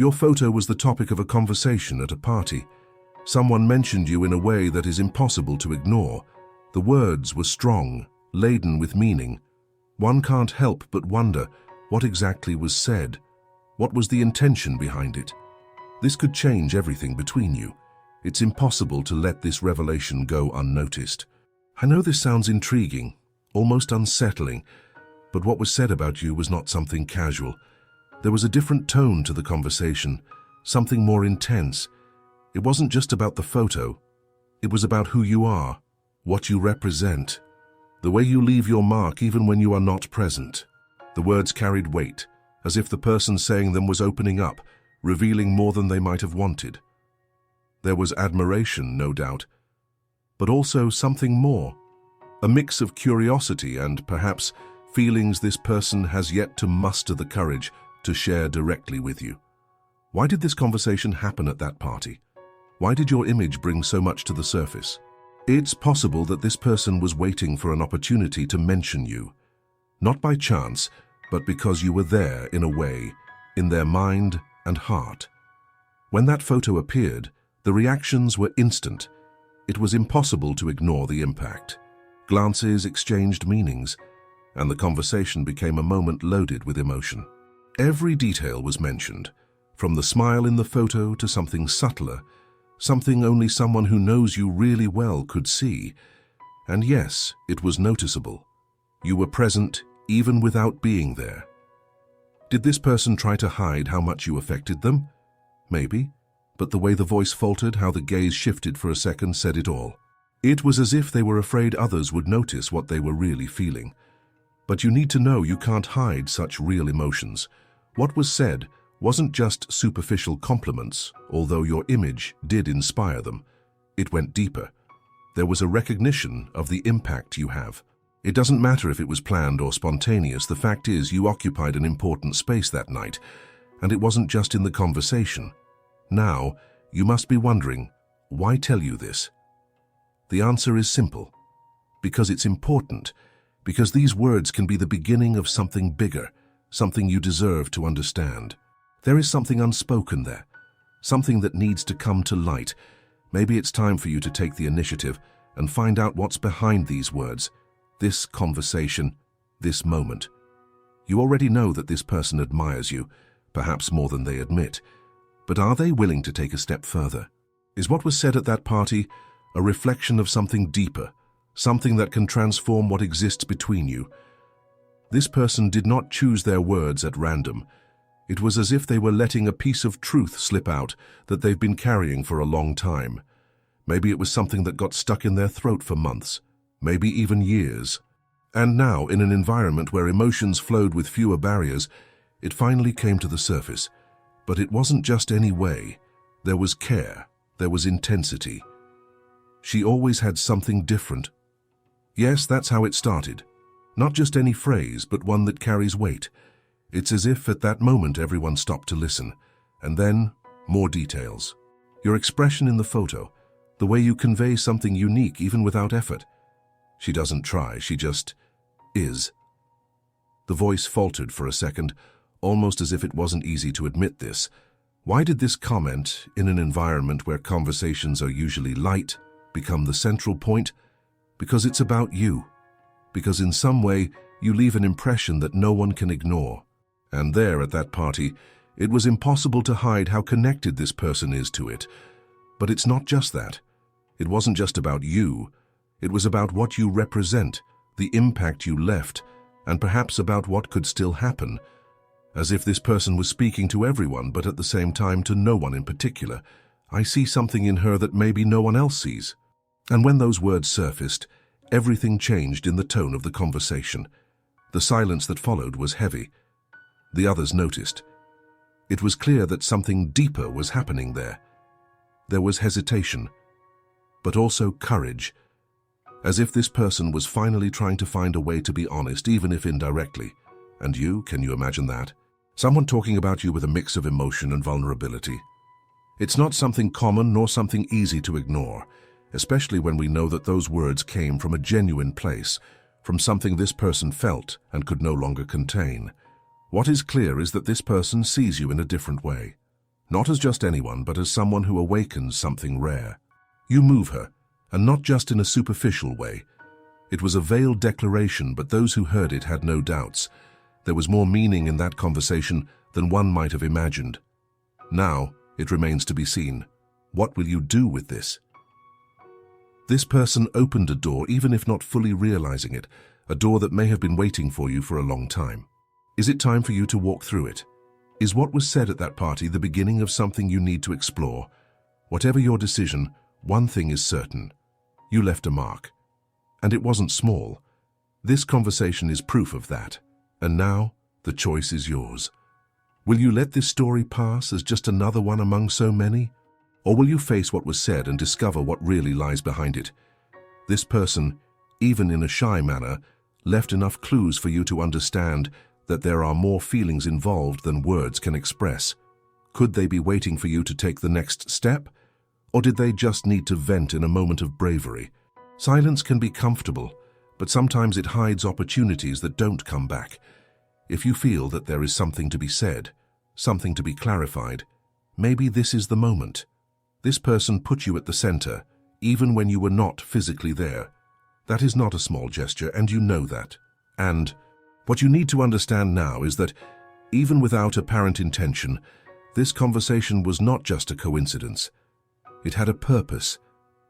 Your photo was the topic of a conversation at a party. Someone mentioned you in a way that is impossible to ignore. The words were strong, laden with meaning. One can't help but wonder what exactly was said. What was the intention behind it? This could change everything between you. It's impossible to let this revelation go unnoticed. I know this sounds intriguing, almost unsettling, but what was said about you was not something casual. There was a different tone to the conversation, something more intense. It wasn't just about the photo. It was about who you are, what you represent, the way you leave your mark even when you are not present. The words carried weight, as if the person saying them was opening up, revealing more than they might have wanted. There was admiration, no doubt, but also something more, a mix of curiosity and perhaps feelings this person has yet to muster the courage to share directly with you. Why did this conversation happen at that party? Why did your image bring so much to the surface? It's possible that this person was waiting for an opportunity to mention you, not by chance, but because you were there in a way, in their mind and heart. When that photo appeared, the reactions were instant. It was impossible to ignore the impact. Glances exchanged meanings, and the conversation became a moment loaded with emotion. Every detail was mentioned, from the smile in the photo to something subtler, something only someone who knows you really well could see. And yes, it was noticeable. You were present even without being there. Did this person try to hide how much you affected them? Maybe, but the way the voice faltered, how the gaze shifted for a second, said it all. It was as if they were afraid others would notice what they were really feeling. But you need to know you can't hide such real emotions. What was said wasn't just superficial compliments, although your image did inspire them. It went deeper. There was a recognition of the impact you have. It doesn't matter if it was planned or spontaneous. The fact is, you occupied an important space that night, and it wasn't just in the conversation. Now, you must be wondering, why tell you this? The answer is simple. Because it's important. Because these words can be the beginning of something bigger, something you deserve to understand. There is something unspoken there, something that needs to come to light. Maybe it's time for you to take the initiative and find out what's behind these words, this conversation, this moment. You already know that this person admires you, perhaps more than they admit. But are they willing to take a step further? Is what was said at that party a reflection of something deeper, something that can transform what exists between you? This person did not choose their words at random. It was as if they were letting a piece of truth slip out that they've been carrying for a long time. Maybe it was something that got stuck in their throat for months, maybe even years. And now, in an environment where emotions flowed with fewer barriers, it finally came to the surface. But it wasn't just any way. There was care, there was intensity. She always had something different. Yes, that's how it started. Not just any phrase, but one that carries weight. It's as if at that moment everyone stopped to listen. And then, more details. Your expression in the photo, the way you convey something unique even without effort. She doesn't try, she just is. The voice faltered for a second, almost as if it wasn't easy to admit this. Why did this comment, in an environment where conversations are usually light, become the central point? Because it's about you. Because in some way, you leave an impression that no one can ignore. And there, at that party, it was impossible to hide how connected this person is to it. But it's not just that. It wasn't just about you. It was about what you represent, the impact you left, and perhaps about what could still happen. As if this person was speaking to everyone, but at the same time to no one in particular. I see something in her that maybe no one else sees. And when those words surfaced, everything changed in the tone of the conversation. The silence that followed was heavy. The others noticed. It was clear that something deeper was happening there. There was hesitation, but also courage, as if this person was finally trying to find a way to be honest, even if indirectly. And you, can you imagine that? Someone talking about you with a mix of emotion and vulnerability. It's not something common nor something easy to ignore, especially when we know that those words came from a genuine place, from something this person felt and could no longer contain. What is clear is that this person sees you in a different way. Not as just anyone, but as someone who awakens something rare. You move her, and not just in a superficial way. It was a veiled declaration, but those who heard it had no doubts. There was more meaning in that conversation than one might have imagined. Now, it remains to be seen. What will you do with this? This person opened a door, even if not fully realizing it, a door that may have been waiting for you for a long time. Is it time for you to walk through it? Is what was said at that party the beginning of something you need to explore? Whatever your decision, one thing is certain. You left a mark. And it wasn't small. This conversation is proof of that. And now, the choice is yours. Will you let this story pass as just another one among so many? Or will you face what was said and discover what really lies behind it? This person, even in a shy manner, left enough clues for you to understand that there are more feelings involved than words can express. Could they be waiting for you to take the next step? Or did they just need to vent in a moment of bravery? Silence can be comfortable, but sometimes it hides opportunities that don't come back. If you feel that there is something to be said, something to be clarified, maybe this is the moment. This person put you at the center, even when you were not physically there. That is not a small gesture, and you know that. And what you need to understand now is that, even without apparent intention, this conversation was not just a coincidence. It had a purpose.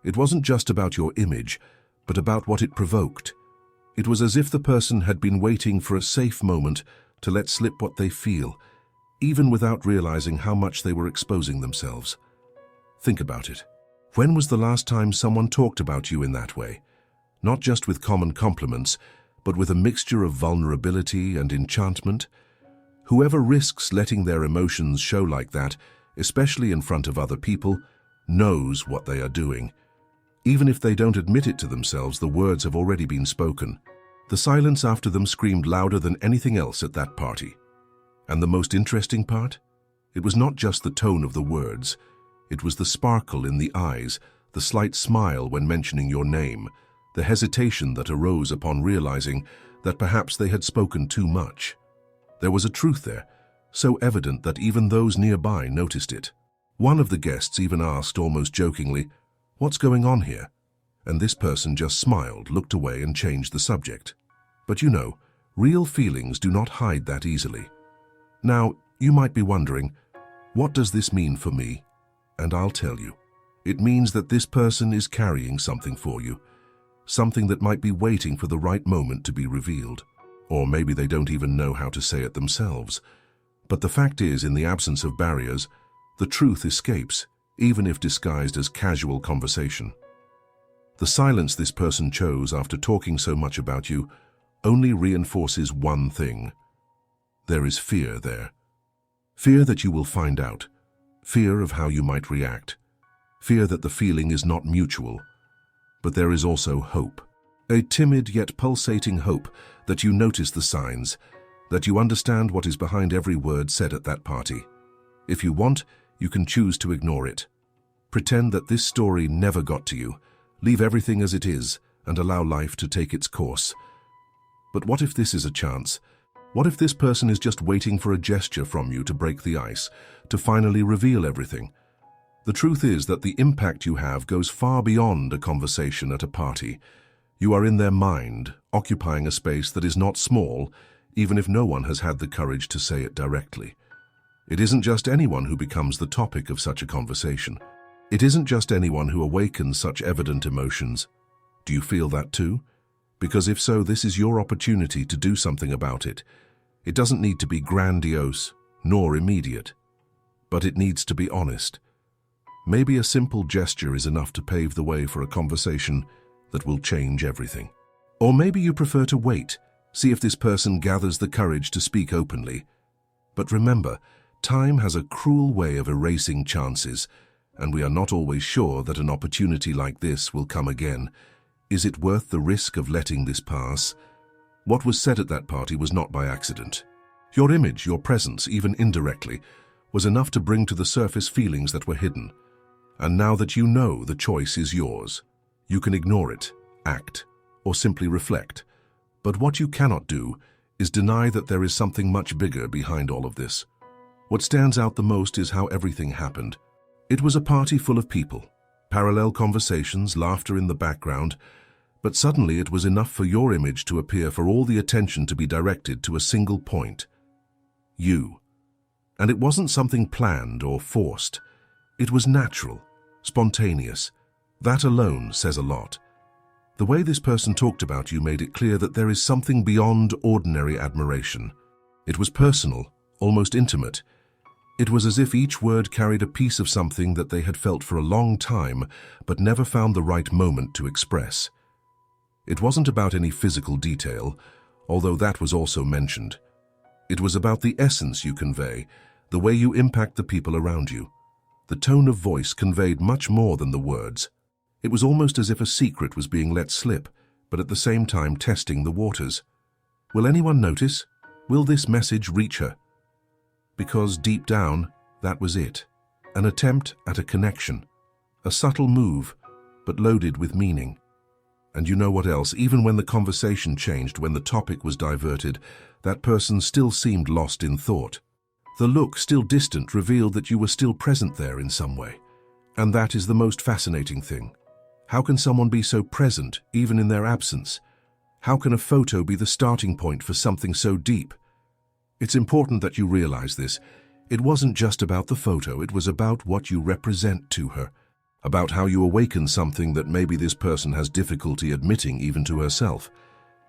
It wasn't just about your image, but about what it provoked. It was as if the person had been waiting for a safe moment to let slip what they feel, even without realizing how much they were exposing themselves. Think about it. When was the last time someone talked about you in that way? Not just with common compliments, but with a mixture of vulnerability and enchantment? Whoever risks letting their emotions show like that, especially in front of other people, knows what they are doing. Even if they don't admit it to themselves, the words have already been spoken. The silence after them screamed louder than anything else at that party. And the most interesting part? It was not just the tone of the words. It was the sparkle in the eyes, the slight smile when mentioning your name, the hesitation that arose upon realizing that perhaps they had spoken too much. There was a truth there, so evident that even those nearby noticed it. One of the guests even asked, almost jokingly, "What's going on here?" And this person just smiled, looked away, and changed the subject. But you know, real feelings do not hide that easily. Now, you might be wondering, what does this mean for me? And I'll tell you. It means that this person is carrying something for you, something that might be waiting for the right moment to be revealed. Or maybe they don't even know how to say it themselves. But the fact is, in the absence of barriers, the truth escapes, even if disguised as casual conversation. The silence this person chose after talking so much about you only reinforces one thing. There is fear there. Fear that you will find out. Fear of how you might react. Fear that the feeling is not mutual. But there is also hope. A timid yet pulsating hope that you notice the signs, that you understand what is behind every word said at that party. If you want, you can choose to ignore it. Pretend that this story never got to you. Leave everything as it is and allow life to take its course. But what if this is a chance? What if this person is just waiting for a gesture from you to break the ice, to finally reveal everything? The truth is that the impact you have goes far beyond a conversation at a party. You are in their mind, occupying a space that is not small, even if no one has had the courage to say it directly. It isn't just anyone who becomes the topic of such a conversation. It isn't just anyone who awakens such evident emotions. Do you feel that too? Because if so, this is your opportunity to do something about it. It doesn't need to be grandiose, nor immediate. But it needs to be honest. Maybe a simple gesture is enough to pave the way for a conversation that will change everything. Or maybe you prefer to wait, see if this person gathers the courage to speak openly. But remember, time has a cruel way of erasing chances, and we are not always sure that an opportunity like this will come again. Is it worth the risk of letting this pass? What was said at that party was not by accident. Your image, your presence, even indirectly, was enough to bring to the surface feelings that were hidden. And now that you know, the choice is yours. You can ignore it, act, or simply reflect. But what you cannot do is deny that there is something much bigger behind all of this. What stands out the most is how everything happened. It was a party full of people, parallel conversations, laughter in the background, but suddenly it was enough for your image to appear, for all the attention to be directed to a single point. You. And it wasn't something planned or forced. It was natural, spontaneous. That alone says a lot. The way this person talked about you made it clear that there is something beyond ordinary admiration. It was personal, almost intimate. It was as if each word carried a piece of something that they had felt for a long time, but never found the right moment to express. It wasn't about any physical detail, although that was also mentioned. It was about the essence you convey, the way you impact the people around you. The tone of voice conveyed much more than the words. It was almost as if a secret was being let slip, but at the same time testing the waters. Will anyone notice? Will this message reach her? Because deep down, that was it. An attempt at a connection. A subtle move, but loaded with meaning. And you know what else? Even when the conversation changed, when the topic was diverted, that person still seemed lost in thought. The look, still distant, revealed that you were still present there in some way. And that is the most fascinating thing. How can someone be so present, even in their absence? How can a photo be the starting point for something so deep? It's important that you realize this. It wasn't just about the photo, it was about what you represent to her. About how you awaken something that maybe this person has difficulty admitting even to herself.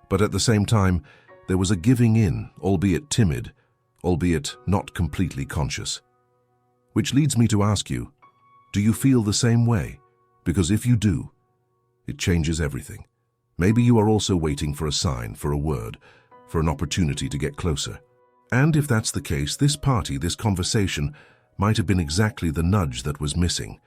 But at the same time, there was a giving in, albeit timid, albeit not completely conscious. Which leads me to ask you, do you feel the same way? Because if you do, it changes everything. Maybe you are also waiting for a sign, for a word, for an opportunity to get closer. And if that's the case, this party, this conversation, might have been exactly the nudge that was missing.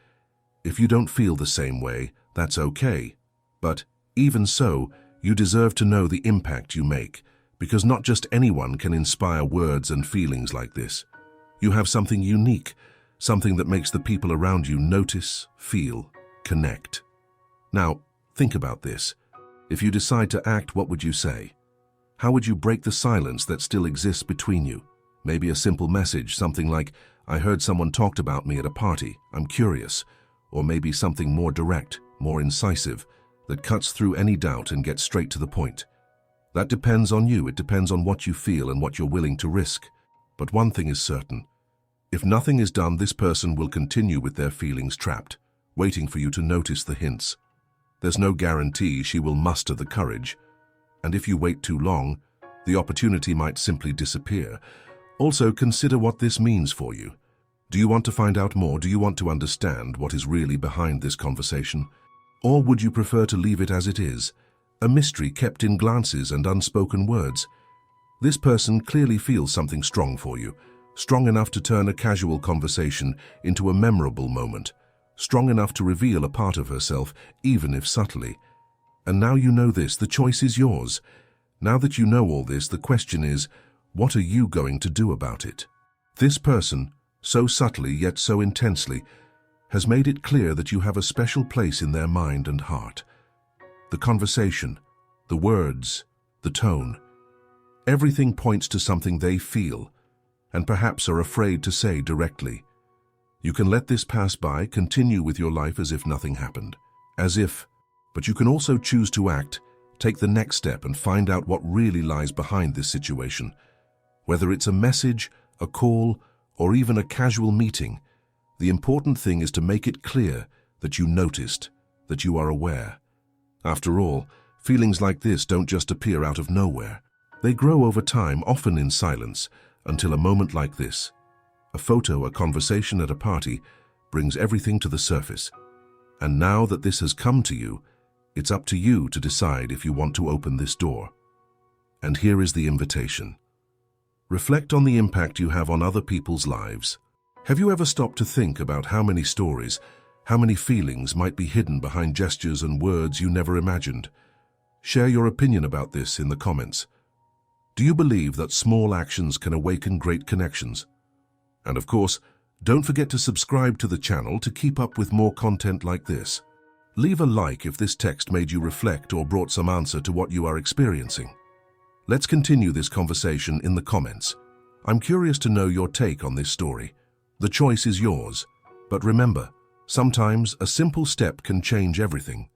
If you don't feel the same way, that's okay. But even so, you deserve to know the impact you make, because not just anyone can inspire words and feelings like this. You have something unique, something that makes the people around you notice, feel, connect. Now, think about this. If you decide to act, what would you say? How would you break the silence that still exists between you? Maybe a simple message, something like, "I heard someone talked about me at a party, I'm curious." Or maybe something more direct, more incisive, that cuts through any doubt and gets straight to the point. That depends on you. It depends on what you feel and what you're willing to risk. But one thing is certain. If nothing is done, this person will continue with their feelings trapped, waiting for you to notice the hints. There's no guarantee she will muster the courage. And if you wait too long, the opportunity might simply disappear. Also, consider what this means for you. Do you want to find out more? Do you want to understand what is really behind this conversation? Or would you prefer to leave it as it is, a mystery kept in glances and unspoken words? This person clearly feels something strong for you, strong enough to turn a casual conversation into a memorable moment, strong enough to reveal a part of herself, even if subtly. And now you know this, the choice is yours. Now that you know all this, the question is, what are you going to do about it? This person, so subtly yet so intensely, has made it clear that you have a special place in their mind and heart. The conversation, the words, the tone, everything points to something they feel, and perhaps are afraid to say directly. You can let this pass by, continue with your life as if nothing happened, but you can also choose to act, take the next step and find out what really lies behind this situation. Whether it's a message, a call, or even a casual meeting, the important thing is to make it clear that you noticed, that you are aware. After all, feelings like this don't just appear out of nowhere. They grow over time, often in silence, until a moment like this, a photo, a conversation at a party, brings everything to the surface. And now that this has come to you, it's up to you to decide if you want to open this door. And here is the invitation. Reflect on the impact you have on other people's lives. Have you ever stopped to think about how many stories, how many feelings might be hidden behind gestures and words you never imagined? Share your opinion about this in the comments. Do you believe that small actions can awaken great connections? And of course, don't forget to subscribe to the channel to keep up with more content like this. Leave a like if this text made you reflect or brought some answer to what you are experiencing. Let's continue this conversation in the comments. I'm curious to know your take on this story. The choice is yours. But remember, sometimes a simple step can change everything.